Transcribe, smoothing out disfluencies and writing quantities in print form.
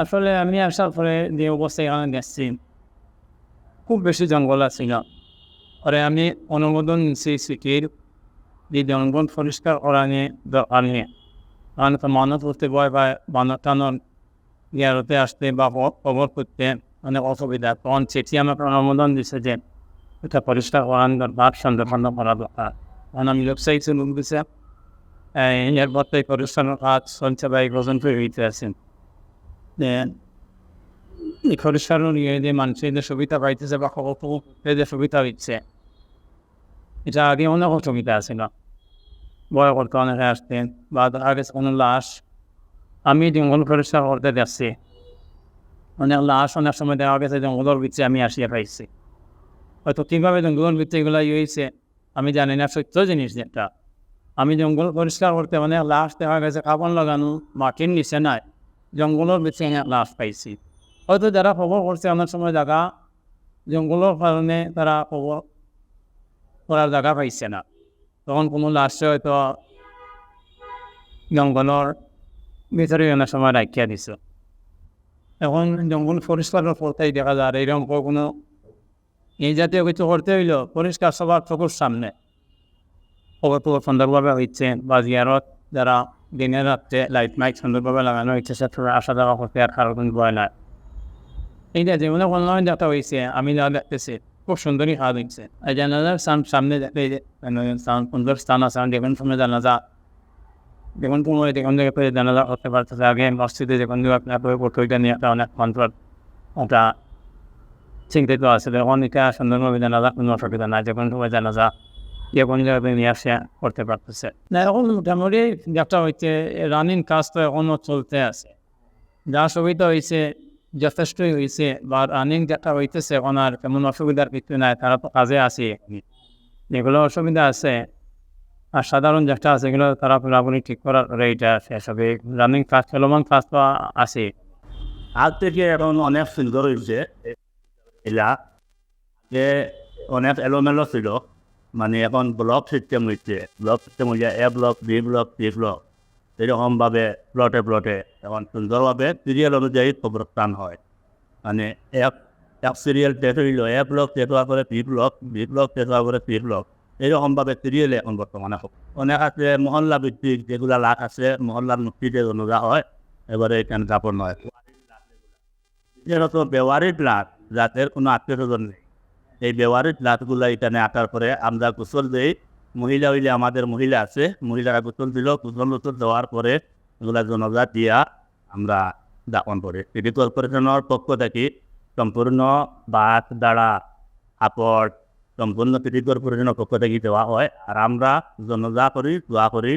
আসলে আমি আসার পরে যে অবস্থা এখানে দেখছি, খুব বেশি জঙ্গল ছিল। পরে আমি অনুমোদন নিচ্ছি সিটির যে জঙ্গল পরিষ্কার করা নিয়ে দরকার নিয়ে, কারণ তো মানুষ করতে ভয় পায়, বানর টানর ইয়ারতে আসতে বা খবর করতে অনেক অসুবিধা। তখন চিঠি আমাকে অনুমোদন দিচ্ছে যে এটা পরিষ্কার করার দরকার, সন্দেহ করা দরকার। কারণ আমি লোকসাই লোক দিছে এরপর থেকে পরিষ্কারের কাজ চলছে বা এই পর্যন্ত হইতে আছেন। এই পরিষ্কার নিয়ে যে মানুষের যে সুবিধা পাইতেছে বা খবর যে সুবিধা হচ্ছে, এটা আগে অনেক অসুবিধা আছে না। বয় করতে অনেকে আসতেন বা আগে কোনো লাশ আমি জঙ্গল পরিষ্কার করতে যাচ্ছি, অনেক লাশ অনেক সময় দেখা গেছে জঙ্গলের ভিতরে আমি আসিয়া পাইছি। হয়তো কীভাবে জঙ্গলের ভিতরে এগুলো হয়েছে আমি জানি না, সত্য জিনিস যেটা। আমি জঙ্গল পরিষ্কার করতে অনেক লাশ দেখা গেছে কাপড় লাগানো মাটির নিচে নাই, জঙ্গলের ভিতরে অনেক লাশ পাইছি। হয়তো যারা খবর করছে অনেক সময় জায়গা জঙ্গলের কারণে তারা খবর করার জায়গা পাইছে না, তখন কোনো লাশে হয়তো জঙ্গলের ভিতরে অনেক সময় রাখিয়া দিছ। এখন জঙ্গল পরিষ্কারের করতেই দেখা যায় এইরকম কোনো এই জাতীয় কিছু করতে হইল পরিষ্কার সবার চোখের সামনে খবর সুন্দরভাবে হচ্ছে, বা জিয়ারত যারা দিনে রাত্রে লাইট মাইট সুন্দরভাবে লাগানো হচ্ছে, সে আসা যাওয়া করতে আর কারো কোনো ভয় নাই। এইটা যেমন অনলাইন ডাটা হয়েছে আমি যা দেখতেছি খুব সুন্দরই হাত হচ্ছে। আর জানাজার সামনে দেখতে সুন্দর স্থান আছে, দেখুন সামনে জানাজা দেখুন কোনো দেখুন থেকে জানাজা করতে পারতেছে। আগে মসজিদে যখন আপনার করতে ওইটা নিয়ে একটা অনেক কন্ট্রোল ওটা চিন্তিত আছে, তখন এটা সুন্দরভাবে জানাজা কোনো অসুবিধা নাই, যখন সময় জানাজা যে কোনো জায়গায় নিয়ে আসে করতে পারতেছে না। এখন মোটামুটি যেটা হচ্ছে রানিং কাজ তো এখনও চলতে আছে, যা সুবিধা হয়েছে যথেষ্টই হয়েছে, বা রানিং যেটা হইতেছে এখন আর তেমন অসুবিধার কিছু নাই, তারা তো কাজে আছে। যেগুলো অসুবিধা আছে আর সাধারণ যেটা আছে এগুলো তারা পুরোপুরি ঠিক করার পরে এটা শেষ হবে। রানিং কাজ চলমান কাজ তো আছে। আজ থেকে এখন অনেক সুন্দর হয়েছে এলা, যে অনেক এলোমেলো ছিল, মানে এখন ব্লক সিস্টেম হয়েছে। ব্লক সিস্টেম হয়ে যায় A block, B block, C block, এরকমভাবে প্লটে প্লটে এখন সুন্দরভাবে সিরিয়াল অনুযায়ী খবরস্থান হয়। মানে এক এক সিরিয়াল শেষ হইল এ ব্লক, শেষ হওয়ার পরে বি ব্লক, বি ব্লক শেষ হওয়ার পরে সি ব্লক, এরকমভাবে সিরিয়ালে এখন বর্তমানে অনেক আছে। মহল্লা ভিত্তিক যেগুলা লাখ আছে মহল্লার মুক্তিতে অনুযা হয়, এবারে এখানে যাপন হয়। যেহেতু ব্যবহারিক লাট, যাদের কোনো আত্মীয় স্বজন নেই, এই ব্যবহারিক লাটগুলো এখানে আসার পরে আমরা গোসল দিই। মহিলা হইলে আমাদের মহিলা আছে, মহিলারা গোসল দিল, গোসল দেওয়ার পরে এগুলা জনজাত দিয়া আমরা দাপন করি। সিটি কর্পোরেশনের পক্ষ থেকে সম্পূর্ণ বাস দাঁড়া কাপড় সম্পূর্ণ সিটি কর্পোরেশনের পক্ষ থেকে দেওয়া হয়, আর আমরা জনজা করি, দোয়া করি